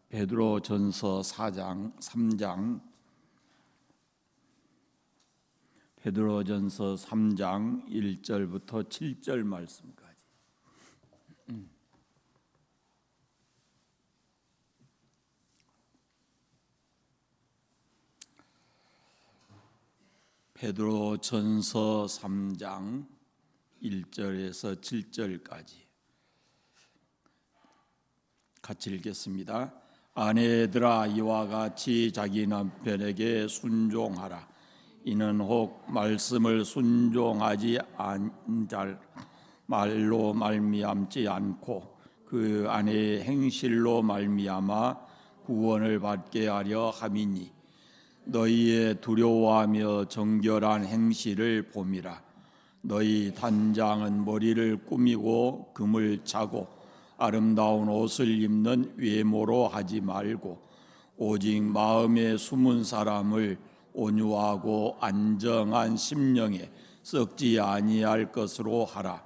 베드로전서 3장 베드로전서 3장 1절부터 7절 말씀까지. 베드로전서 3장 1절에서 7절까지 같이 읽겠습니다. 아내들아, 이와 같이 자기 남편에게 순종하라. 이는 혹 말씀을 순종하지 않잘 말로 말미암지 않고 그 아내의 행실로 말미암아 구원을 받게 하려 함이니, 너희의 두려워하며 정결한 행실을 봄이라. 너희 단장은 머리를 꾸미고 금을 차고 아름다운 옷을 입는 외모로 하지 말고 오직 마음에 숨은 사람을 온유하고 안정한 심령에 썩지 아니할 것으로 하라.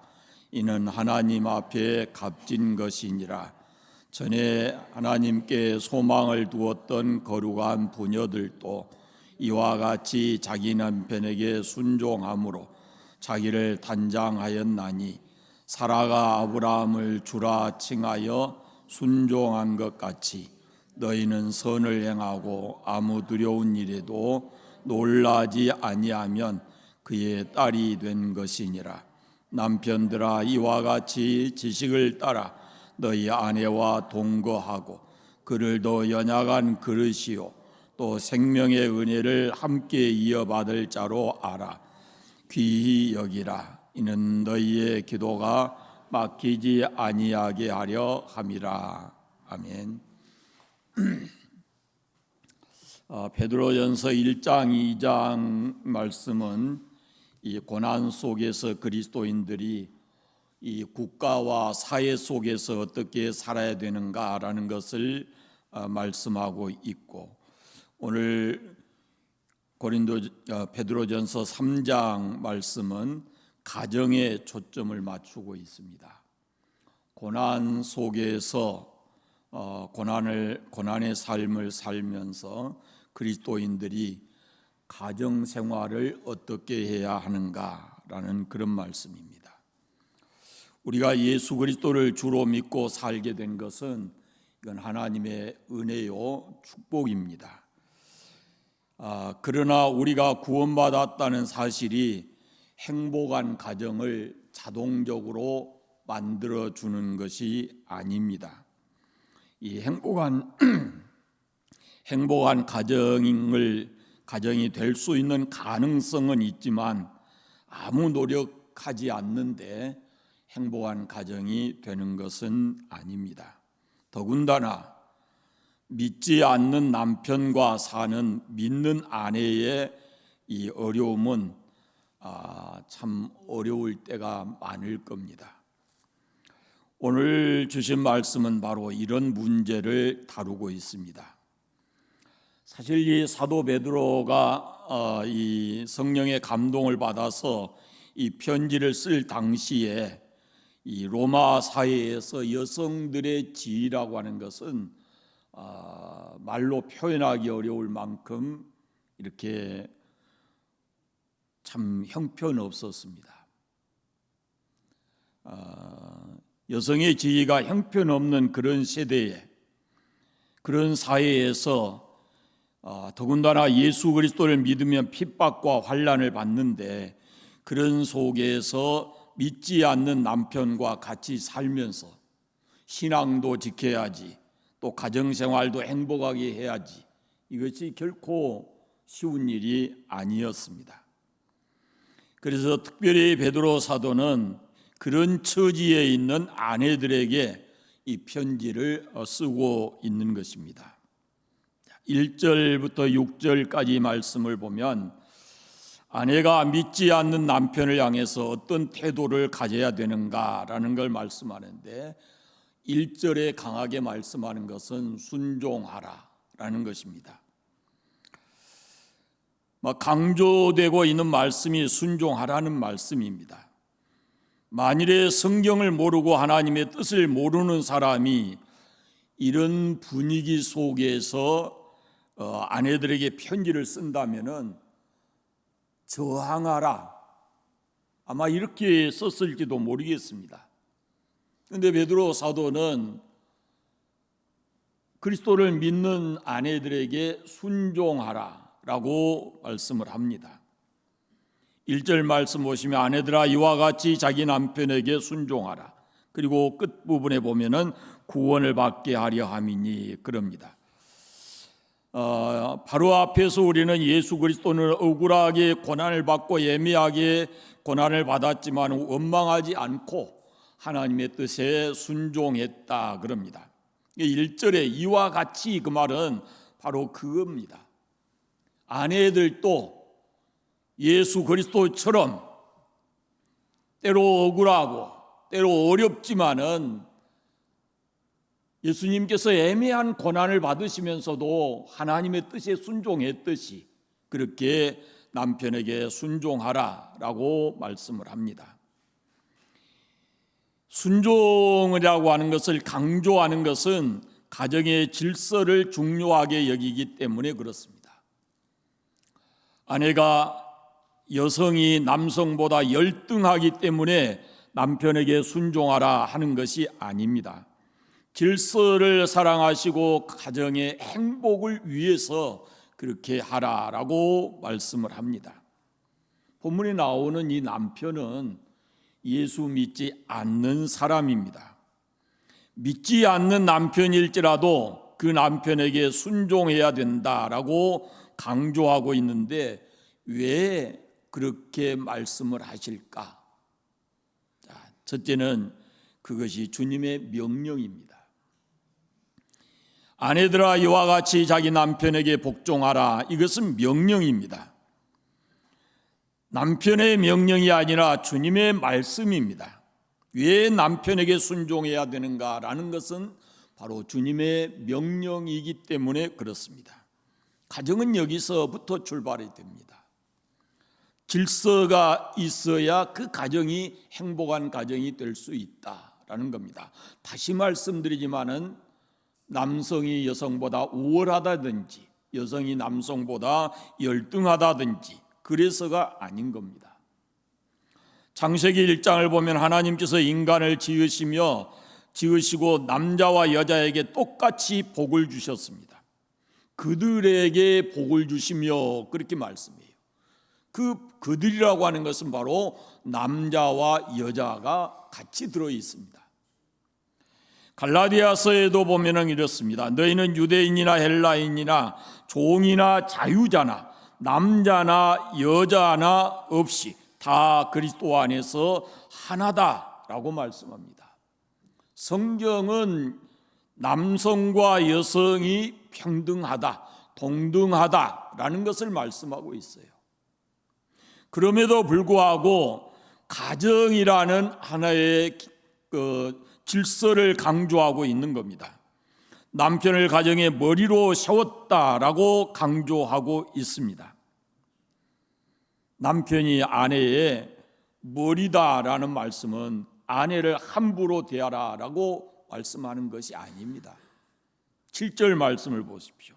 이는 하나님 앞에 값진 것이니라. 전에 하나님께 소망을 두었던 거룩한 부녀들도 이와 같이 자기 남편에게 순종함으로 자기를 단장하였나니, 사라가 아브라함을 주라 칭하여 순종한 것 같이 너희는 선을 행하고 아무 두려운 일에도 놀라지 아니하면 그의 딸이 된 것이니라. 남편들아, 이와 같이 지식을 따라 너희 아내와 동거하고 그를 더 연약한 그릇이요 또 생명의 은혜를 함께 이어받을 자로 알아. 귀히 여기라. 이는 너희의 기도가 막히지 아니하게 하려 함이라. 아멘. 베드로전서 1장 2장 말씀은 이 고난 속에서 그리스도인들이 이 국가와 사회 속에서 어떻게 살아야 되는가라는 것을 말씀하고 있고, 오늘 베드로전서 3장 말씀은 가정에 초점을 맞추고 있습니다. 고난 속에서 고난의 삶을 살면서 그리스도인들이 가정 생활을 어떻게 해야 하는가라는 그런 말씀입니다. 우리가 예수 그리스도를 주로 믿고 살게 된 것은 이건 하나님의 은혜요 축복입니다. 그러나 우리가 구원받았다는 사실이 행복한 가정을 자동적으로 만들어주는 것이 아닙니다. 이 행복한 가정이 될 수 있는 가능성은 있지만 아무 노력하지 않는데 행복한 가정이 되는 것은 아닙니다. 더군다나 믿지 않는 남편과 사는 믿는 아내의 이 어려움은 참 어려울 때가 많을 겁니다. 오늘 주신 말씀은 바로 이런 문제를 다루고 있습니다. 사실 이 사도 베드로가 이 성령의 감동을 받아서 이 편지를 쓸 당시에 이 로마 사회에서 여성들의 지위라고 하는 것은 말로 표현하기 어려울 만큼 이렇게 참 형편없었습니다. 여성의 지위가 형편없는 그런 세대에, 그런 사회에서 더군다나 예수 그리스도를 믿으면 핍박과 환난을 받는데, 그런 속에서 믿지 않는 남편과 같이 살면서 신앙도 지켜야지, 또 가정생활도 행복하게 해야지, 이것이 결코 쉬운 일이 아니었습니다. 그래서 특별히 베드로 사도는 그런 처지에 있는 아내들에게 이 편지를 쓰고 있는 것입니다. 1절부터 6절까지 말씀을 보면 아내가 믿지 않는 남편을 향해서 어떤 태도를 가져야 되는가라는 걸 말씀하는데, 1절에 강하게 말씀하는 것은 순종하라라는 것입니다. 강조되고 있는 말씀이 순종하라는 말씀입니다. 만일에 성경을 모르고 하나님의 뜻을 모르는 사람이 이런 분위기 속에서 아내들에게 편지를 쓴다면은 저항하라, 아마 이렇게 썼을지도 모르겠습니다. 그런데 베드로 사도는 그리스도를 믿는 아내들에게 순종하라라고 말씀을 합니다. 1절 말씀 보시면 아내들아 이와 같이 자기 남편에게 순종하라. 그리고 끝부분에 보면은 구원을 받게 하려 함이니 그럽니다. 바로 앞에서 우리는 예수 그리스도는 억울하게 고난을 받고 예미하게 고난을 받았지만 원망하지 않고 하나님의 뜻에 순종했다 그럽니다. 1절에 이와 같이 그 말은 바로 그겁니다. 아내들도 예수 그리스도처럼 때로 억울하고 때로 어렵지만은 예수님께서 애매한 고난을 받으시면서도 하나님의 뜻에 순종했듯이 그렇게 남편에게 순종하라라고 말씀을 합니다. 순종이라고 하는 것을 강조하는 것은 가정의 질서를 중요하게 여기기 때문에 그렇습니다. 아내가 여성이 남성보다 열등하기 때문에 남편에게 순종하라 하는 것이 아닙니다. 질서를 사랑하시고 가정의 행복을 위해서 그렇게 하라라고 말씀을 합니다. 본문에 나오는 이 남편은 예수 믿지 않는 사람입니다. 믿지 않는 남편일지라도 그 남편에게 순종해야 된다라고 강조하고 있는데 왜 그렇게 말씀을 하실까? 첫째는 그것이 주님의 명령입니다. 아내들아 이와 같이 자기 남편에게 복종하라. 이것은 명령입니다. 남편의 명령이 아니라 주님의 말씀입니다. 왜 남편에게 순종해야 되는가라는 것은 바로 주님의 명령이기 때문에 그렇습니다. 가정은 여기서부터 출발이 됩니다. 질서가 있어야 그 가정이 행복한 가정이 될 수 있다라는 겁니다. 다시 말씀드리지만은 남성이 여성보다 우월하다든지 여성이 남성보다 열등하다든지 그래서가 아닌 겁니다. 창세기 1장을 보면 하나님께서 인간을 지으시고 남자와 여자에게 똑같이 복을 주셨습니다. 그들에게 복을 주시며 그렇게 말씀해요. 그들이라고 하는 것은 바로 남자와 여자가 같이 들어 있습니다. 갈라디아서에도 보면은 이렇습니다. 너희는 유대인이나 헬라인이나 종이나 자유자나 남자나 여자나 없이 다 그리스도 안에서 하나다라고 말씀합니다. 성경은 남성과 여성이 평등하다, 동등하다라는 것을 말씀하고 있어요. 그럼에도 불구하고 가정이라는 하나의 질서를 강조하고 있는 겁니다. 남편을 가정의 머리로 세웠다라고 강조하고 있습니다. 남편이 아내의 머리다라는 말씀은 아내를 함부로 대하라라고 말씀하는 것이 아닙니다. 7절 말씀을 보십시오.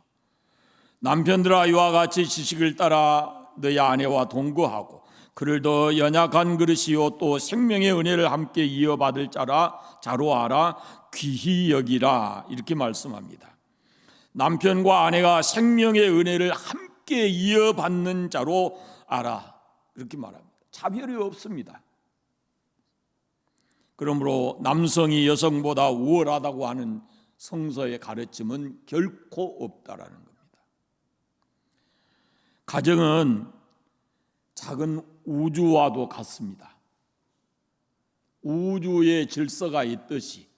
남편들아 이와 같이 지식을 따라 너희 아내와 동거하고 그를 더 연약한 그릇이요 또 생명의 은혜를 함께 이어받을 자로 알아 귀히 여기라 이렇게 말씀합니다. 남편과 아내가 생명의 은혜를 함께 이어받는 자로 알아 이렇게 말합니다. 차별이 없습니다. 그러므로 남성이 여성보다 우월하다고 하는 성서의 가르침은 결코 없다라는 겁니다. 가정은 작은 우주와도 같습니다. 우주의 질서가 있듯이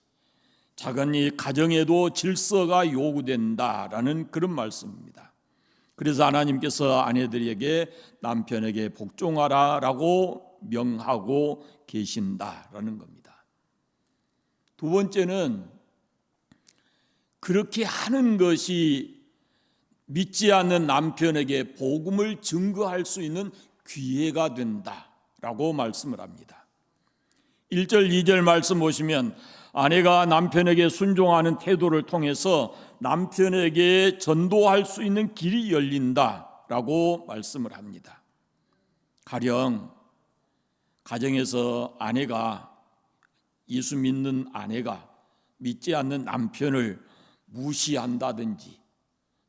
작은 이 가정에도 질서가 요구된다라는 그런 말씀입니다. 그래서 하나님께서 아내들에게 남편에게 복종하라라고 명하고 계신다라는 겁니다. 두 번째는 그렇게 하는 것이 믿지 않는 남편에게 복음을 증거할 수 있는 기회가 된다라고 말씀을 합니다. 1절 2절 말씀 보시면 아내가 남편에게 순종하는 태도를 통해서 남편에게 전도할 수 있는 길이 열린다라고 말씀을 합니다. 가령 가정에서 아내가, 예수 믿는 아내가 믿지 않는 남편을 무시한다든지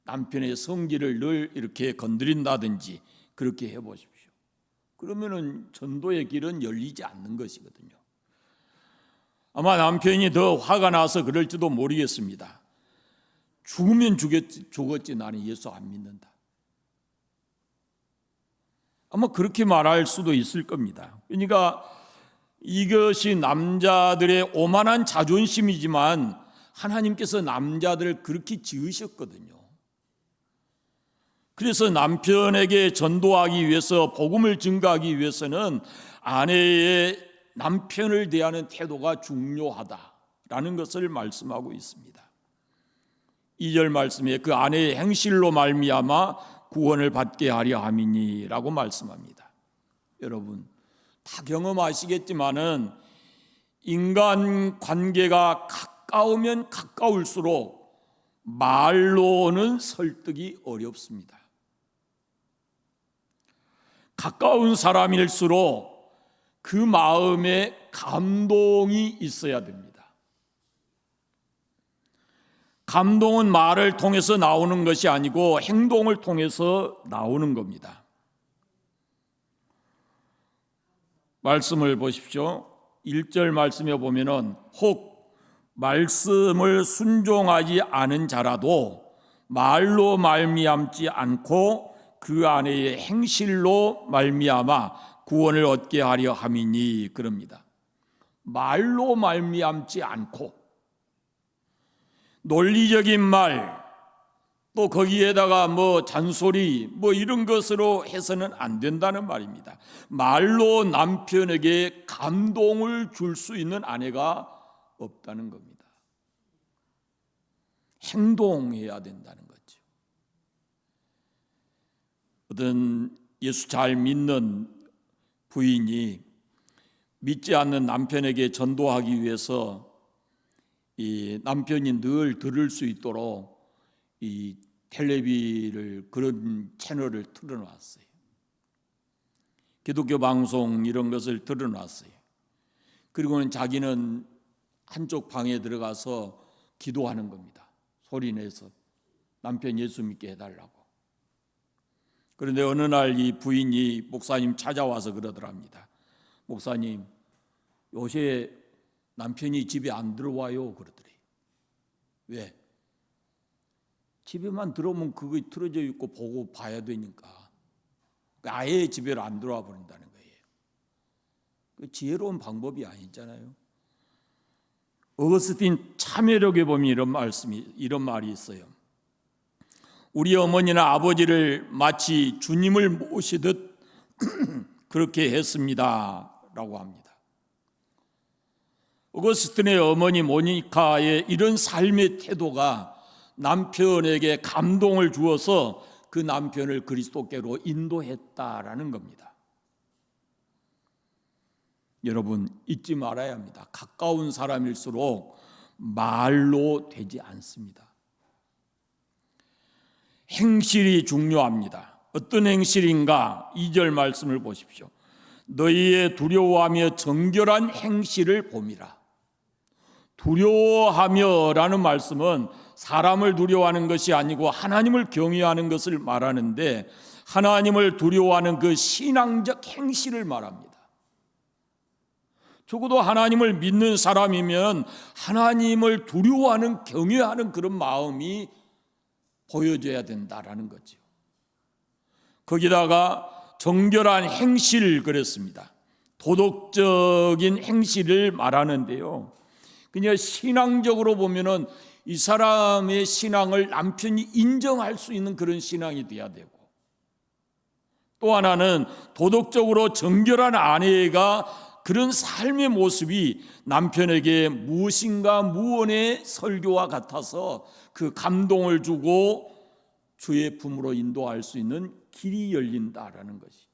남편의 성질을 늘 이렇게 건드린다든지 그렇게 해보십시오. 그러면은 전도의 길은 열리지 않는 것이거든요. 아마 남편이 더 화가 나서 그럴지도 모르겠습니다. 죽으면 죽었지 나는 예수 안 믿는다. 아마 그렇게 말할 수도 있을 겁니다. 그러니까 이것이 남자들의 오만한 자존심이지만 하나님께서 남자들을 그렇게 지으셨거든요. 그래서 남편에게 전도하기 위해서, 복음을 증거하기 위해서는 아내의 남편을 대하는 태도가 중요하다라는 것을 말씀하고 있습니다. 2절 말씀에 그 아내의 행실로 말미암아 구원을 받게 하려 함이니라고 말씀합니다. 여러분 다 경험하시겠지만은 인간 관계가 가까우면 가까울수록 말로는 설득이 어렵습니다. 가까운 사람일수록 그 마음에 감동이 있어야 됩니다. 감동은 말을 통해서 나오는 것이 아니고 행동을 통해서 나오는 겁니다. 말씀을 보십시오. 1절 말씀에 보면은 혹 말씀을 순종하지 않은 자라도 말로 말미암지 않고 그 안에의 행실로 말미암아 구원을 얻게 하려 함이니 그럽니다. 말로 말미암지 않고 논리적인 말, 또 거기에다가 잔소리 이런 것으로 해서는 안 된다는 말입니다. 말로 남편에게 감동을 줄 수 있는 아내가 없다는 겁니다. 행동해야 된다는 거죠. 어떤 예수 잘 믿는 부인이 믿지 않는 남편에게 전도하기 위해서 이 남편이 늘 들을 수 있도록 이 텔레비를 그런 채널을 틀어놨어요. 기독교 방송 이런 것을 틀어놨어요. 그리고는 자기는 한쪽 방에 들어가서 기도하는 겁니다. 소리내서 남편 예수 믿게 해달라고. 그런데 어느 날 이 부인이 목사님 찾아와서 그러더랍니다. 목사님, 요새 남편이 집에 안 들어와요 그러더래. 왜? 집에만 들어오면 그거 틀어져 있고 보고 봐야 되니까 아예 집에 안 들어와 버린다는 거예요. 그 지혜로운 방법이 아니잖아요. 어거스틴 참회록에 보면 이런 말이 있어요. 우리 어머니나 아버지를 마치 주님을 모시듯 그렇게 했습니다라고 합니다. 어거스틴의 어머니 모니카의 이런 삶의 태도가 남편에게 감동을 주어서 그 남편을 그리스도께로 인도했다라는 겁니다. 여러분 잊지 말아야 합니다. 가까운 사람일수록 말로 되지 않습니다. 행실이 중요합니다. 어떤 행실인가? 2절 말씀을 보십시오. 너희의 두려워하며 정결한 행실을 봄이라. 두려워하며라는 말씀은 사람을 두려워하는 것이 아니고 하나님을 경외하는 것을 말하는데 하나님을 두려워하는 그 신앙적 행실을 말합니다. 적어도 하나님을 믿는 사람이면 하나님을 두려워하는 경외하는 그런 마음이 보여져야 된다라는 거죠. 거기다가 정결한 행실 그랬습니다. 도덕적인 행실을 말하는데요. 그냥 신앙적으로 보면은 이 사람의 신앙을 남편이 인정할 수 있는 그런 신앙이 돼야 되고, 또 하나는 도덕적으로 정결한 아내가 그런 삶의 모습이 남편에게 무엇인가 무언의 설교와 같아서 그 감동을 주고 주의 품으로 인도할 수 있는 길이 열린다라는 것이죠.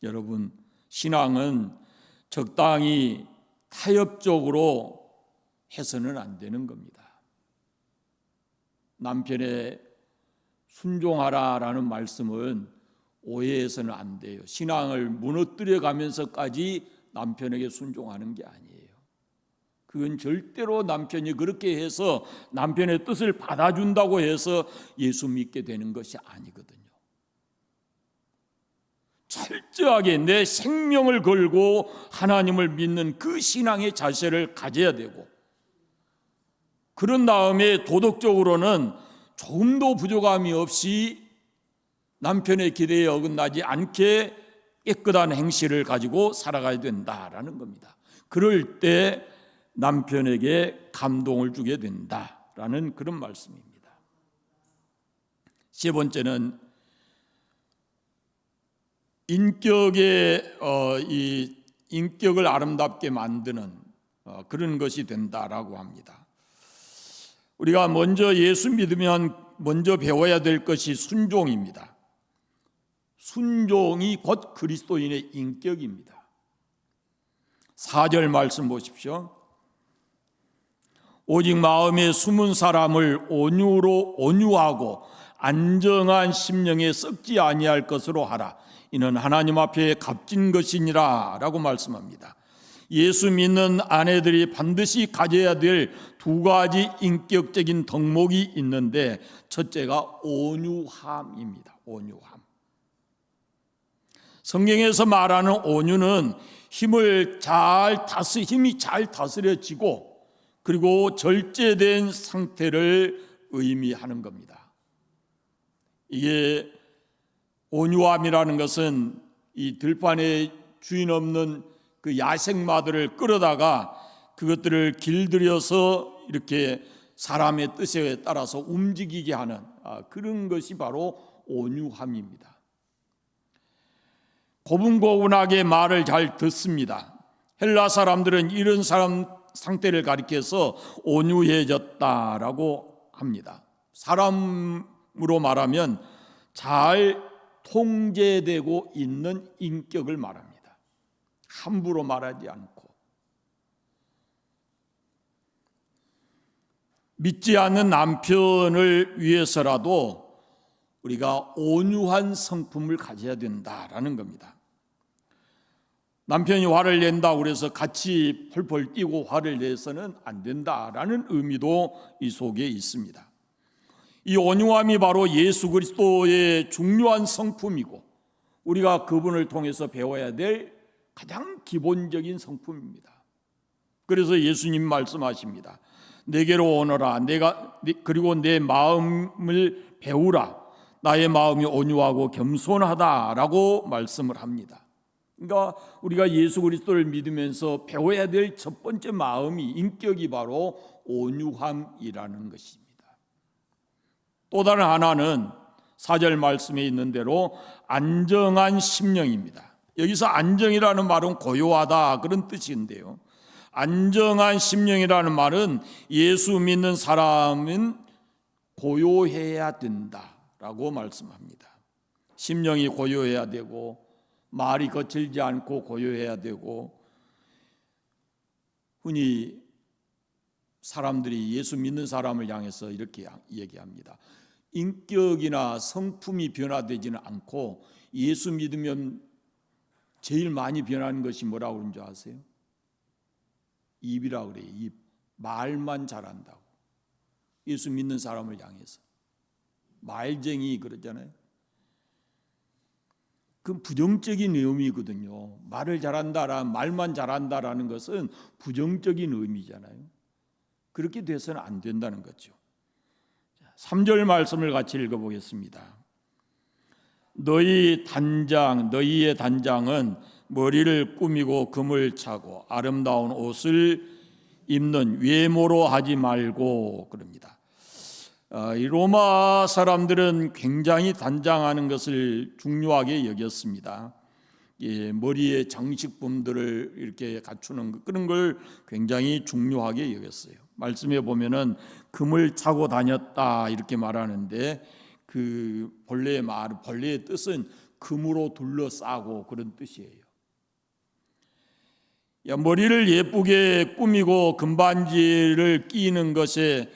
여러분, 신앙은 적당히 타협적으로 해서는 안 되는 겁니다. 남편의 순종하라라는 말씀은 오해해서는 안 돼요. 신앙을 무너뜨려 가면서까지 남편에게 순종하는 게 아니에요. 그건 절대로 남편이 그렇게 해서 남편의 뜻을 받아준다고 해서 예수 믿게 되는 것이 아니거든요. 철저하게 내 생명을 걸고 하나님을 믿는 그 신앙의 자세를 가져야 되고, 그런 다음에 도덕적으로는 조금도 부족함이 없이 남편의 기대에 어긋나지 않게 깨끗한 행실을 가지고 살아가야 된다라는 겁니다. 그럴 때 남편에게 감동을 주게 된다라는 그런 말씀입니다. 세 번째는 이 인격을 아름답게 만드는 그런 것이 된다라고 합니다. 우리가 먼저 예수 믿으면 먼저 배워야 될 것이 순종입니다. 순종이 곧 그리스도인의 인격입니다. 4절 말씀 보십시오. 오직 마음에 숨은 사람을 온유하고 안정한 심령에 썩지 아니할 것으로 하라. 이는 하나님 앞에 값진 것이니라 라고 말씀합니다. 예수 믿는 아내들이 반드시 가져야 될 두 가지 인격적인 덕목이 있는데, 첫째가 온유함입니다. 온유함. 성경에서 말하는 온유는 힘이 잘 다스려지고 그리고 절제된 상태를 의미하는 겁니다. 이게 온유함이라는 것은 이 들판에 주인 없는 그 야생마들을 끌어다가 그것들을 길들여서 이렇게 사람의 뜻에 따라서 움직이게 하는 그런 것이 바로 온유함입니다. 고분고분하게 말을 잘 듣습니다. 헬라 사람들은 이런 사람 상태를 가리켜서 온유해졌다라고 합니다. 사람으로 말하면 잘 통제되고 있는 인격을 말합니다. 함부로 말하지 않고. 믿지 않는 남편을 위해서라도 우리가 온유한 성품을 가져야 된다라는 겁니다. 남편이 화를 낸다고 그래서 같이 펄펄 뛰고 화를 내서는 안 된다라는 의미도 이 속에 있습니다. 이 온유함이 바로 예수 그리스도의 중요한 성품이고 우리가 그분을 통해서 배워야 될 가장 기본적인 성품입니다. 그래서 예수님 말씀하십니다. 내게로 오너라. 그리고 내 마음을 배우라. 나의 마음이 온유하고 겸손하다라고 말씀을 합니다. 그러니까 우리가 예수 그리스도를 믿으면서 배워야 될 첫 번째 마음이, 인격이 바로 온유함이라는 것입니다. 또 다른 하나는 4절 말씀에 있는 대로 안정한 심령입니다. 여기서 안정이라는 말은 고요하다 그런 뜻인데요, 안정한 심령이라는 말은 예수 믿는 사람은 고요해야 된다라고 말씀합니다. 심령이 고요해야 되고 말이 거칠지 않고 고요해야 되고, 흔히 사람들이 예수 믿는 사람을 향해서 이렇게 얘기합니다. 인격이나 성품이 변화되지는 않고 예수 믿으면 제일 많이 변하는 것이 뭐라고 그러는 줄 아세요? 입이라고 그래요. 입. 말만 잘한다고. 예수 믿는 사람을 향해서 말쟁이 그러잖아요. 그 부정적인 의미거든요. 말을 잘한다라, 말만 잘한다라는 것은 부정적인 의미잖아요. 그렇게 돼서는 안 된다는 거죠. 3절 말씀을 같이 읽어보겠습니다. 너희의 단장은 머리를 꾸미고 금을 차고 아름다운 옷을 입는 외모로 하지 말고 그럽니다. 이 로마 사람들은 굉장히 단장하는 것을 중요하게 여겼습니다. 머리에 장식품들을 이렇게 갖추는 그런 걸 굉장히 중요하게 여겼어요. 말씀에 보면은 금을 차고 다녔다 이렇게 말하는데, 그 본래의 뜻은 금으로 둘러싸고 그런 뜻이에요. 머리를 예쁘게 꾸미고 금반지를 끼는 것에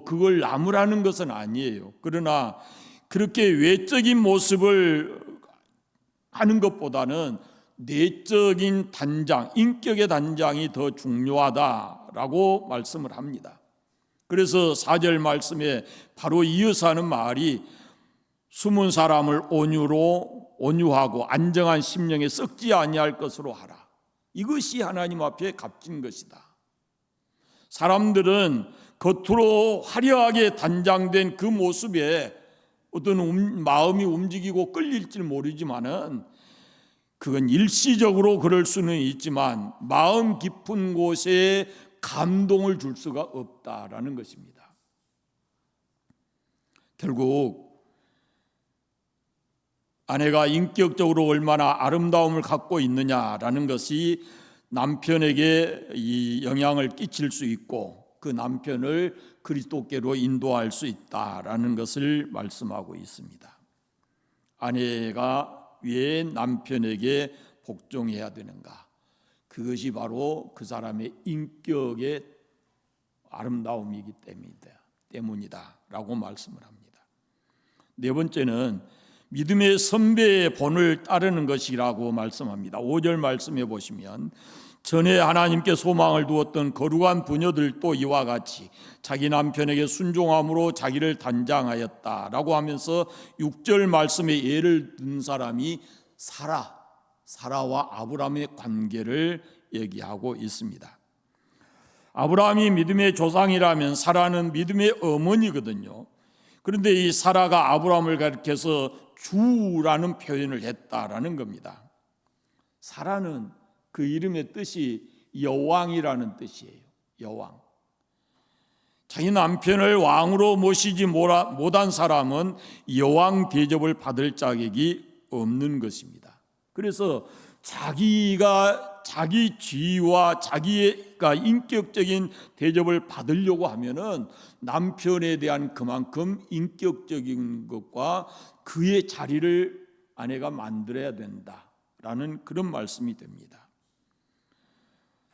그걸 나무라는 것은 아니에요. 그러나 그렇게 외적인 모습을 하는 것보다는 내적인 단장, 인격의 단장이 더 중요하다라고 말씀을 합니다. 그래서 4절 말씀에 바로 이어서 하는 말이 숨은 사람을 온유하고 안정한 심령에 썩지 아니할 것으로 하라. 이것이 하나님 앞에 값진 것이다. 사람들은 겉으로 화려하게 단장된 그 모습에 어떤 마음이 움직이고 끌릴지 모르지만은 그건 일시적으로 그럴 수는 있지만 마음 깊은 곳에 감동을 줄 수가 없다라는 것입니다. 결국 아내가 인격적으로 얼마나 아름다움을 갖고 있느냐라는 것이 남편에게 이 영향을 끼칠 수 있고 그 남편을 그리스도께로 인도할 수 있다라는 것을 말씀하고 있습니다. 아내가 왜 남편에게 복종해야 되는가? 그것이 바로 그 사람의 인격의 아름다움이기 때문이다라고 말씀을 합니다. 네 번째는 믿음의 선배의 본을 따르는 것이라고 말씀합니다. 5절 말씀해 보시면 전에 하나님께 소망을 두었던 거룩한 부녀들도 이와 같이 자기 남편에게 순종함으로 자기를 단장하였다라고 하면서 6절 말씀에 예를 든 사람이 사라와 아브라함의 관계를 얘기하고 있습니다. 아브라함이 믿음의 조상이라면 사라는 믿음의 어머니거든요. 그런데 이 사라가 아브라함을 가리켜서 주라는 표현을 했다라는 겁니다. 사라는 그 이름의 뜻이 여왕이라는 뜻이에요. 여왕. 자기 남편을 왕으로 모시지 못한 사람은 여왕 대접을 받을 자격이 없는 것입니다. 그래서 자기가 자기 지위와 자기가 인격적인 대접을 받으려고 하면은 남편에 대한 그만큼 인격적인 것과 그의 자리를 아내가 만들어야 된다라는 그런 말씀이 됩니다.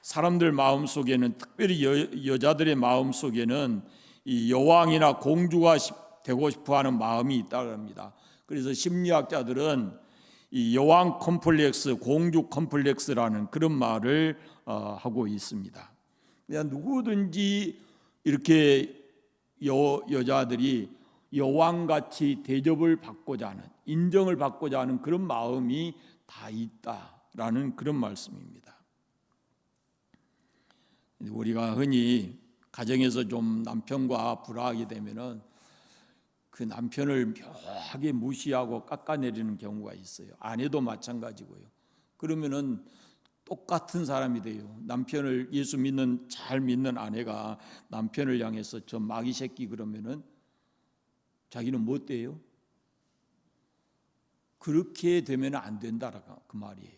사람들 마음속에는 특별히 여자들의 마음속에는 이 여왕이나 공주가 되고 싶어하는 마음이 있다고 합니다. 그래서 심리학자들은 이 여왕 컴플렉스, 공주 컴플렉스라는 그런 말을 하고 있습니다. 그냥 누구든지 이렇게 여자들이 여왕같이 대접을 받고자 하는, 인정을 받고자 하는 그런 마음이 다 있다라는 그런 말씀입니다. 우리가 흔히 가정에서 좀 남편과 불화하게 되면은 그 남편을 묘하게 무시하고 깎아내리는 경우가 있어요. 아내도 마찬가지고요. 그러면은 똑같은 사람이 돼요. 남편을 잘 믿는 아내가 남편을 향해서 저 마귀 새끼 그러면은 자기는 뭐 돼요? 그렇게 되면 안 된다라고 그 말이에요.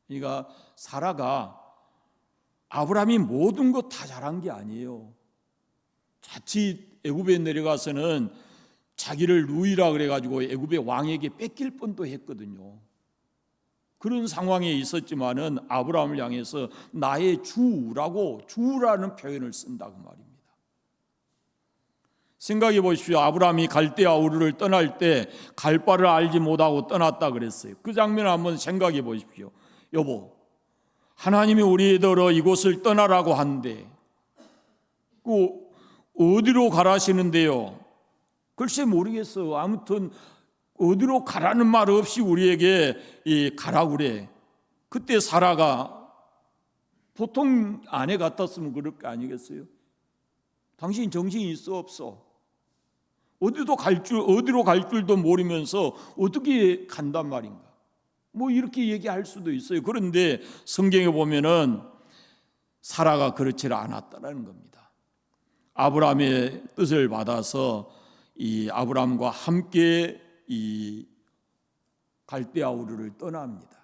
그러니까 사라가 아브라함이 모든 것 다 잘한 게 아니에요. 자칫 애굽에 내려가서는 자기를 누이라 그래가지고 애굽의 왕에게 뺏길 뻔도 했거든요. 그런 상황에 있었지만은 아브라함을 향해서 나의 주라는 표현을 쓴다고 말입니다. 생각해 보십시오. 아브라함이 갈대아 우르를 떠날 때 갈 바를 알지 못하고 떠났다 그랬어요. 그 장면을 한번 생각해 보십시오. 여보, 하나님이 우리더러 이곳을 떠나라고 하는데 어디로 가라시는데요? 글쎄 모르겠어. 아무튼 어디로 가라는 말 없이 우리에게 가라고 그래. 그때 사라가 보통 아내 같았으면 그럴 거 아니겠어요? 당신 정신이 있어 없어? 어디로 갈 줄도 모르면서 어떻게 간단 말인가? 뭐 이렇게 얘기할 수도 있어요. 그런데 성경에 보면은 사라가 그렇지 않았다는 겁니다. 아브라함의 뜻을 받아서 이 아브라함과 함께 이 갈대아 우르를 떠납니다.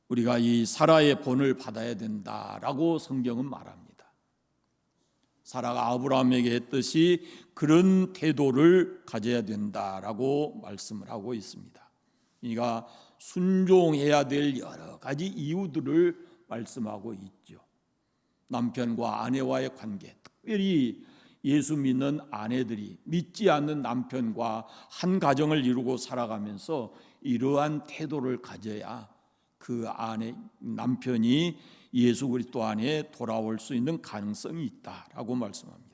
우리가 이 사라의 본을 받아야 된다라고 성경은 말합니다. 사라가 아브라함에게 했듯이 그런 태도를 가져야 된다라고 말씀을 하고 있습니다. 그러니까 순종해야 될 여러 가지 이유들을 말씀하고 있죠. 남편과 아내와의 관계, 특별히 예수 믿는 아내들이 믿지 않는 남편과 한 가정을 이루고 살아가면서 이러한 태도를 가져야 그 아내 남편이 예수 그리스도 안에 돌아올 수 있는 가능성이 있다라고 말씀합니다.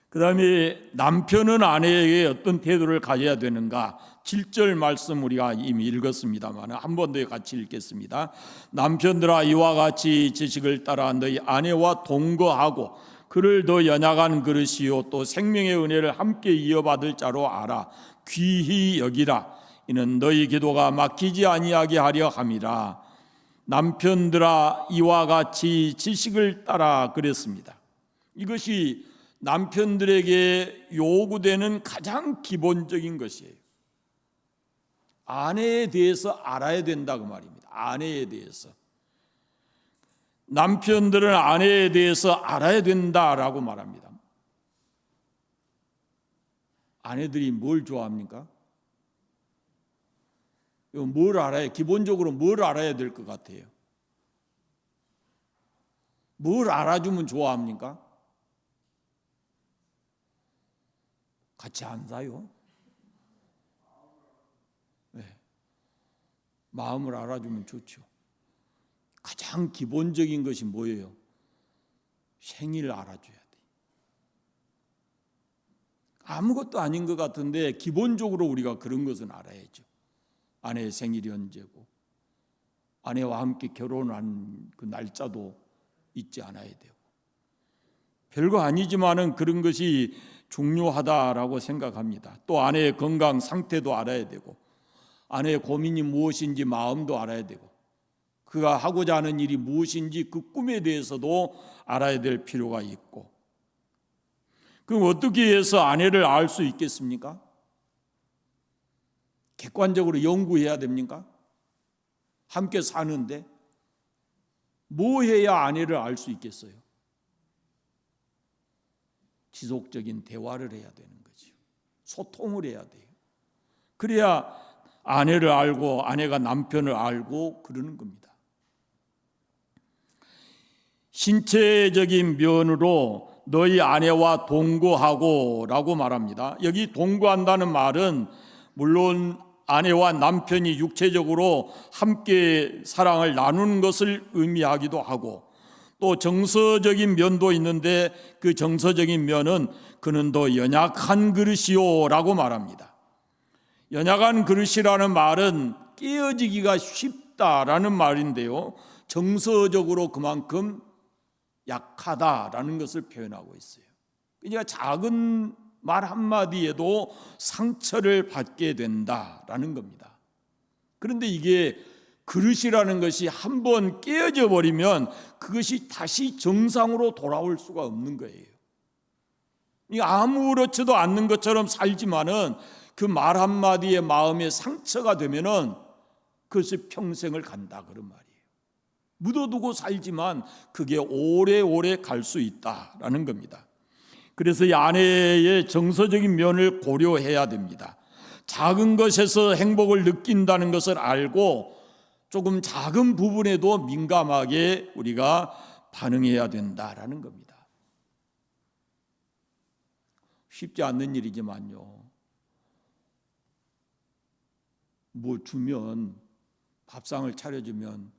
그 다음에 남편은 아내에게 어떤 태도를 가져야 되는가? 7절 말씀 우리가 이미 읽었습니다만 한 번 더 같이 읽겠습니다. 남편들아 이와 같이 지식을 따라 너희 아내와 동거하고 그를 더 연약한 그릇이요 또 생명의 은혜를 함께 이어받을 자로 알아 귀히 여기라. 이는 너희 기도가 막히지 아니하게 하려 함이라. 남편들아 이와 같이 지식을 따라 그랬습니다. 이것이 남편들에게 요구되는 가장 기본적인 것이에요. 아내에 대해서 알아야 된다고 말입니다. 아내에 대해서. 남편들은 아내에 대해서 알아야 된다라고 말합니다. 아내들이 뭘 좋아합니까? 뭘 알아야, 기본적으로 뭘 알아야 될 것 같아요? 뭘 알아주면 좋아합니까? 같이 안 사요? 네. 마음을 알아주면 좋죠. 가장 기본적인 것이 뭐예요? 생일 알아줘야 돼. 아무것도 아닌 것 같은데 기본적으로 우리가 그런 것은 알아야죠. 아내의 생일이 언제고 아내와 함께 결혼한 그 날짜도 잊지 않아야 되고 별거 아니지만은 그런 것이 중요하다라고 생각합니다. 또 아내의 건강 상태도 알아야 되고 아내의 고민이 무엇인지 마음도 알아야 되고 그가 하고자 하는 일이 무엇인지 그 꿈에 대해서도 알아야 될 필요가 있고 그럼 어떻게 해서 아내를 알 수 있겠습니까? 객관적으로 연구해야 됩니까? 함께 사는데 뭐 해야 아내를 알 수 있겠어요? 지속적인 대화를 해야 되는 거죠. 소통을 해야 돼요. 그래야 아내를 알고 아내가 남편을 알고 그러는 겁니다. 신체적인 면으로 너희 아내와 동거하고 라고 말합니다. 여기 동거한다는 말은 물론 아내와 남편이 육체적으로 함께 사랑을 나누는 것을 의미하기도 하고 또 정서적인 면도 있는데 그 정서적인 면은 그는 더 연약한 그릇이요 라고 말합니다. 연약한 그릇이라는 말은 깨어지기가 쉽다라는 말인데요. 정서적으로 그만큼 약하다라는 것을 표현하고 있어요. 그러니까 작은 말 한마디에도 상처를 받게 된다라는 겁니다. 그런데 이게 그릇이라는 것이 한번 깨어져 버리면 그것이 다시 정상으로 돌아올 수가 없는 거예요. 아무렇지도 않는 것처럼 살지만은 그 말 한마디에 마음에 상처가 되면은 그것이 평생을 간다 그런 말이에요. 묻어두고 살지만 그게 오래오래 갈 수 있다라는 겁니다. 그래서 이 아내의 정서적인 면을 고려해야 됩니다. 작은 것에서 행복을 느낀다는 것을 알고 조금 작은 부분에도 민감하게 우리가 반응해야 된다라는 겁니다. 쉽지 않는 일이지만요. 뭐 주면 밥상을 차려주면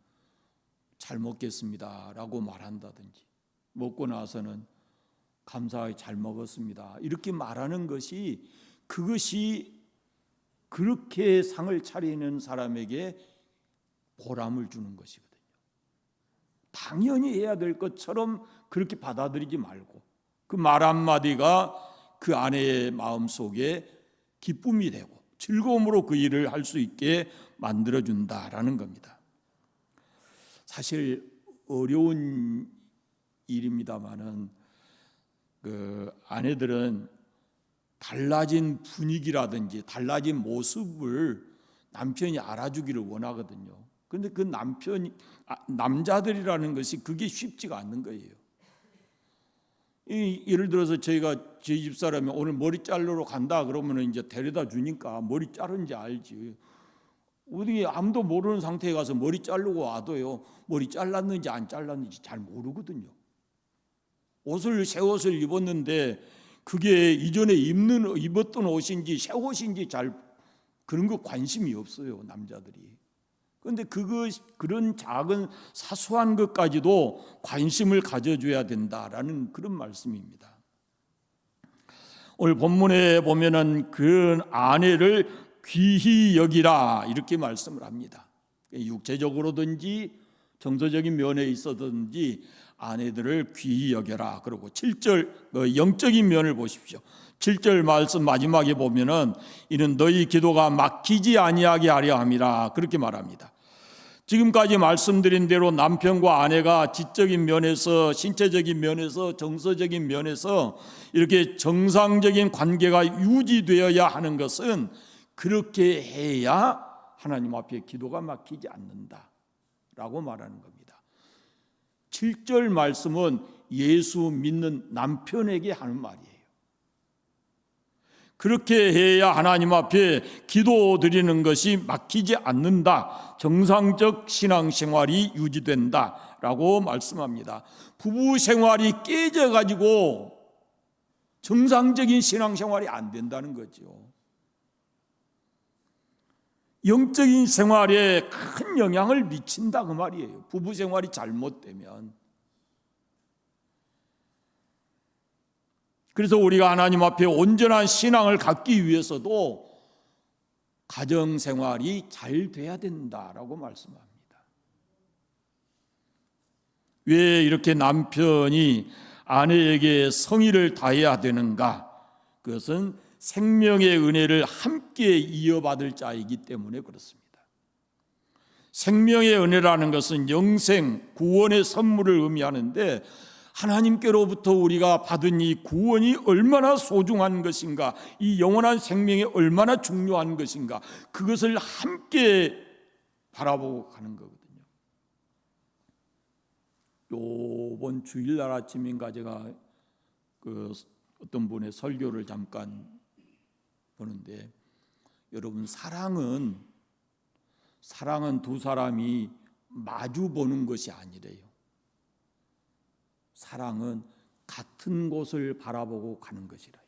잘 먹겠습니다 라고 말한다든지 먹고 나서는 감사하게 잘 먹었습니다 이렇게 말하는 것이 그것이 그렇게 상을 차리는 사람에게 보람을 주는 것이거든요. 당연히 해야 될 것처럼 그렇게 받아들이지 말고 그 말 한마디가 그 아내의 마음속에 기쁨이 되고 즐거움으로 그 일을 할 수 있게 만들어준다라는 겁니다. 사실 어려운 일입니다만은 그 아내들은 달라진 분위기라든지 달라진 모습을 남편이 알아주기를 원하거든요. 그런데 그 남자들이라는 것이 그게 쉽지가 않는 거예요. 예를 들어서 저희가 저희 집 사람이 오늘 머리 자르러 간다 그러면 이제 데려다 주니까 머리 자른지 알지. 우리 아무도 모르는 상태에 가서 머리 자르고 와도요, 머리 잘랐는지 안 잘랐는지 잘 모르거든요. 새 옷을 입었는데 그게 이전에 입었던 옷인지 새 옷인지 그런 거 관심이 없어요, 남자들이. 그런데 그런 작은 사소한 것까지도 관심을 가져줘야 된다라는 그런 말씀입니다. 오늘 본문에 보면은 그 아내를 귀히 여기라 이렇게 말씀을 합니다. 육체적으로든지 정서적인 면에 있어든지 아내들을 귀히 여겨라. 그리고 7절 영적인 면을 보십시오. 7절 말씀 마지막에 보면은 이는 너희 기도가 막히지 아니하게 하려 함이라 그렇게 말합니다. 지금까지 말씀드린 대로 남편과 아내가 지적인 면에서, 신체적인 면에서, 정서적인 면에서 이렇게 정상적인 관계가 유지되어야 하는 것은 그렇게 해야 하나님 앞에 기도가 막히지 않는다라고 말하는 겁니다. 7절 말씀은 예수 믿는 남편에게 하는 말이에요. 그렇게 해야 하나님 앞에 기도 드리는 것이 막히지 않는다, 정상적 신앙생활이 유지된다라고 말씀합니다. 부부 생활이 깨져가지고 정상적인 신앙생활이 안 된다는 거죠. 영적인 생활에 큰 영향을 미친다 그 말이에요. 부부 생활이 잘못되면. 그래서 우리가 하나님 앞에 온전한 신앙을 갖기 위해서도 가정 생활이 잘 돼야 된다라고 말씀합니다. 왜 이렇게 남편이 아내에게 성의를 다해야 되는가? 그것은 생명의 은혜를 함께 이어받을 자이기 때문에 그렇습니다. 생명의 은혜라는 것은 영생, 구원의 선물을 의미하는데 하나님께로부터 우리가 받은 이 구원이 얼마나 소중한 것인가, 이 영원한 생명이 얼마나 중요한 것인가, 그것을 함께 바라보고 가는 거거든요. 이번 주일날 아침인가 제가 어떤 분의 설교를 잠깐 보는데, 여러분 사랑은 두 사람이 마주 보는 것이 아니래요. 사랑은 같은 곳을 바라보고 가는 것이래요.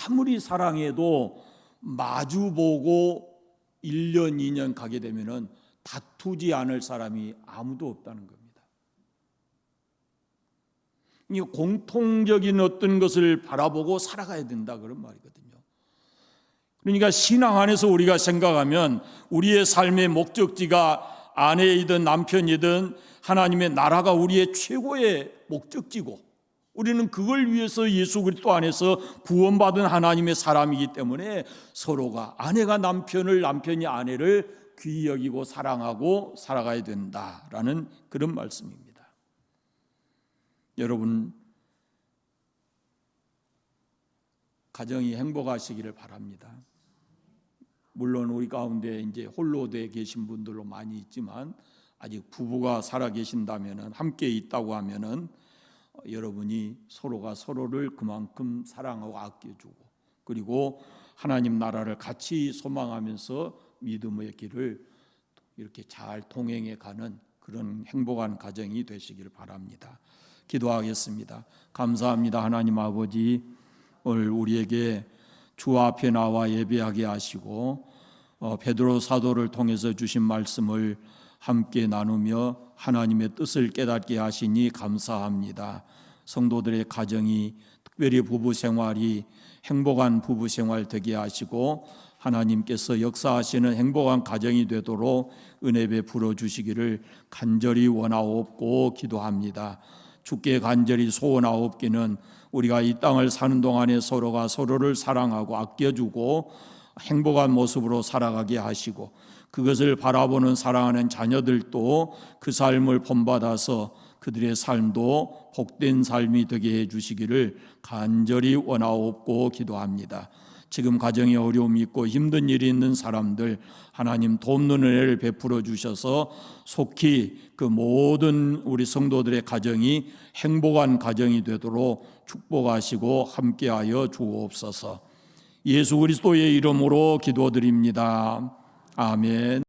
아무리 사랑해도 마주 보고 1년, 2년 가게 되면은 다투지 않을 사람이 아무도 없다는 겁니다. 이 공통적인 어떤 것을 바라보고 살아가야 된다 그런 말이거든요. 그러니까 신앙 안에서 우리가 생각하면 우리의 삶의 목적지가 아내이든 남편이든 하나님의 나라가 우리의 최고의 목적지고 우리는 그걸 위해서 예수 그리스도 안에서 구원받은 하나님의 사람이기 때문에 서로가 아내가 남편을, 남편이 아내를 귀히 여기고 사랑하고 살아가야 된다라는 그런 말씀입니다. 여러분, 가정이 행복하시기를 바랍니다. 물론 우리 가운데 이제 홀로 돼 계신 분들도 많이 있지만 아직 부부가 살아 계신다면은, 함께 있다고 하면은 여러분이 서로가 서로를 그만큼 사랑하고 아껴주고, 그리고 하나님 나라를 같이 소망하면서 믿음의 길을 이렇게 잘 동행해 가는 그런 행복한 가정이 되시길 바랍니다. 기도하겠습니다. 감사합니다. 하나님 아버지, 오늘 우리에게 주 앞에 나와 예배하게 하시고 베드로 사도를 통해서 주신 말씀을 함께 나누며 하나님의 뜻을 깨닫게 하시니 감사합니다. 성도들의 가정이, 특별히 부부 생활이 행복한 부부 생활 되게 하시고 하나님께서 역사하시는 행복한 가정이 되도록 은혜 베풀어 주시기를 간절히 원하옵고 기도합니다. 주께 간절히 소원하옵기는 우리가 이 땅을 사는 동안에 서로가 서로를 사랑하고 아껴주고 행복한 모습으로 살아가게 하시고, 그것을 바라보는 사랑하는 자녀들도 그 삶을 본받아서 그들의 삶도 복된 삶이 되게 해주시기를 간절히 원하옵고 기도합니다. 지금 가정에 어려움이 있고 힘든 일이 있는 사람들, 하나님 돕는 은혜를 베풀어 주셔서 속히 그 모든 우리 성도들의 가정이 행복한 가정이 되도록 축복하시고 함께하여 주옵소서. 예수 그리스도의 이름으로 기도드립니다. 아멘.